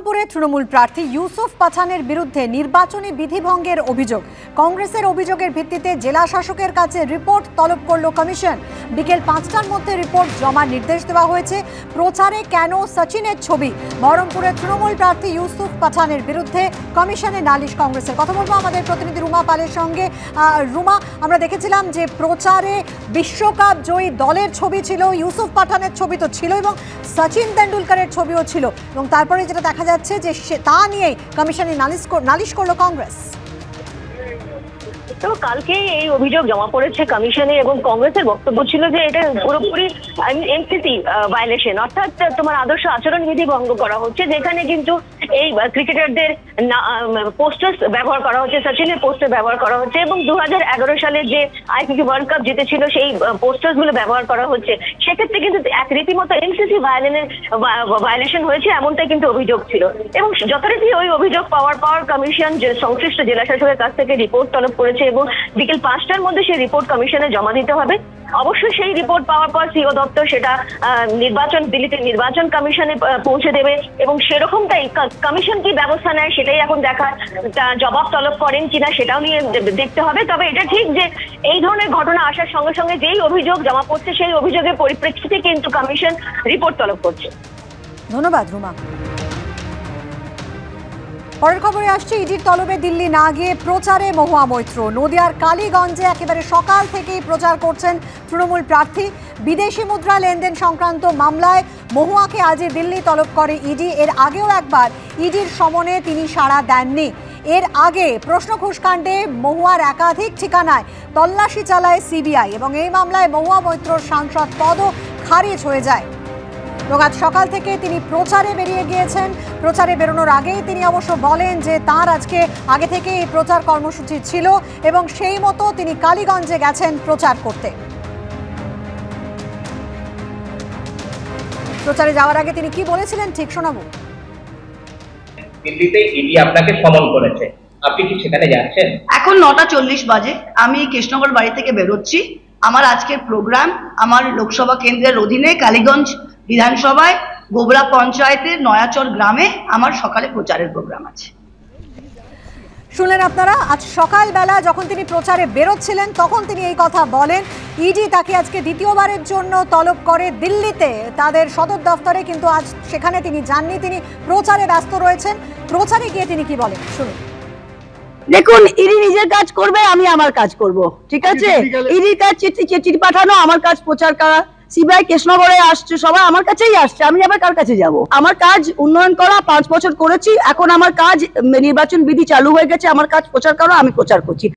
বহরমপুরে তৃণমূল প্রার্থী ইউসুফ পাঠানের বিরুদ্ধে নির্বাচনী বিধিভঙ্গের অভিযোগ। কংগ্রেসের অভিযোগের ভিত্তিতে জেলা শাসকের কাছে রিপোর্ট তলব করল কমিশন। বিকেল ৫টার মধ্যে রিপোর্ট জমার নির্দেশ দেওয়া হয়েছে। প্রচারে কেন সচিনের ছবি? বহরমপুরে তৃণমূল প্রার্থী ইউসুফ পাঠানের বিরুদ্ধে কমিশনে নালিশ কংগ্রেসের। কথা বলবো আমাদের প্রতিনিধি রুমা পালের সঙ্গে। রুমা, আমরা দেখেছিলাম যে প্রচারে বিশ্বকাপ জয়ী দলের ছবি ছিল, ইউসুফ পাঠানের ছবি তো ছিল এবং সচিন তেন্ডুলকরের ছবিও ছিল, এবং তারপরে যেটা দেখা যাচ্ছে যে তা নিয়ে কমিশনে নালিশ করলো কংগ্রেস। তো কালকে এই অভিযোগ জমা পড়েছে কমিশনে এবং কংগ্রেসের বক্তব্য ছিল যে এটা পুরোপুরি এমসিসি ভায়োলেশন, অর্থাৎ তোমার আদর্শ আচরণ বিধি ভঙ্গ করা হচ্ছে, যেখানে কিন্তু এই ক্রিকেটারদের পোস্টার্স ব্যবহার করা হচ্ছে, সচিনের পোস্টার ব্যবহার করা হচ্ছে এবং 2011 সালে যে আইসিসি ওয়ার্ল্ড কাপ জিতেছিল সেই পোস্টার্স গুলো ব্যবহার করা হচ্ছে। সেক্ষেত্রে কিন্তু এক রীতিমতো এমসিসি ভায়োলেশন হয়েছে, এমনটাই কিন্তু অভিযোগ ছিল। এবং যথারীতি ওই অভিযোগ পাওয়ার কমিশন সংশ্লিষ্ট জেলা শাসকের কাছ থেকে রিপোর্ট তলব করেছে এবং বিকেল ৫টার মধ্যে সেই রিপোর্ট কমিশনে জমা দিতে হবে। অবশ্যই সেই রিপোর্ট পাওয়ার পর সিও দপ্তর সেটা দিল্লিতে নির্বাচন কমিশনে পৌঁছে দেবে এবং সেরকমটাই কমিশন কি ব্যবস্থা নেয় সেটাই এখন দেখার, জবাব তলব করেন কিনা সেটাও নিয়ে দেখতে হবে। তবে এটা ঠিক যে এই ধরনের ঘটনা আসার সঙ্গে সঙ্গে যেই অভিযোগ জমা পড়ছে সেই অভিযোগের পরিপ্রেক্ষিতে কিন্তু কমিশন রিপোর্ট তলব করছে। ধন্যবাদ রুমা। পরের খবরে আসছে, ইডির তলবে দিল্লি না গিয়ে প্রচারে মহুয়া মৈত্র। নদিয়ার কালীগঞ্জে একেবারে সকাল থেকেই প্রচার করছেন তৃণমূল প্রার্থী। বিদেশি মুদ্রা লেনদেন সংক্রান্ত মামলায় মহুয়াকে আজই দিল্লি তলব করে ইডি। এর আগেও একবার ইডির সমনে তিনি সাড়া দেননি। এর আগে প্রশ্ন ঘুষকাণ্ডে মহুয়ার একাধিক ঠিকানায় তল্লাশি চালায় সিবিআই এবং এই মামলায় মহুয়া মৈত্রর সাংসদ পদও খারিজ হয়ে যায়। এবং আজ সকাল থেকে তিনি প্রচারে বেরিয়ে গিয়েছেন। প্রচারে বেরোনোর আগেই তিনি অবশ্য বলেন যে তার আজকে আগে থেকে এই প্রচার কর্মসূচি ছিল এবং সেই মতো তিনি কালীগঞ্জে গেছেন প্রচার করতে। প্রচারে যাওয়ার আগে তিনি কি বলেছিলেন ঠিক শোনাবো। দিল্লিতে ইডি আপনাকে সমন করেছে, আপনি কি সেখানে যাচ্ছেন? এখন 9:40 বাজে, আমি কৃষ্ণনগর বাড়ি থেকে বেরোচ্ছি। আমার আজকের প্রোগ্রাম আমার লোকসভা কেন্দ্রের অধীনে কালীগঞ্জ বিধানসভায় গোবরা পঞ্চায়েতের নয়াচর গ্রামে আমার সকালে প্রচারের প্রোগ্রাম আছে। শুনলেন আপনারা, আজ সকালবেলা যখন তিনি প্রচারে বেরোচ্ছিলেন তখন তিনি এই কথা বলেন। ইডি তাকে আজকে দ্বিতীয়বারের জন্য তলব করে দিল্লিতে তাদের সদর দফতরে, কিন্তু আজ সেখানে তিনি যাননি, তিনি প্রচারে ব্যস্ত রয়েছেন। প্রচারে গিয়ে তিনি কি বলেন শুনুন। দেখুন, ইডি নিজের কাজ করবে, আমি আমার কাজ করব, ঠিক আছে? ইডির কাজ চিঠি পাঠানো, আমার কাজ প্রচার করা। সিবিআই কৃষ্ণনগরে আসছে, সবাই আমার কাছেই আসছে, আমি আবার কার কাছে যাব? আমার কাজ উন্নয়ন করা, 5 বছর করেছি। এখন আমার কাজ নির্বাচন বিধি চালু হয়ে গেছে, আমার কাজ প্রচার করা, আমি প্রচার করছি।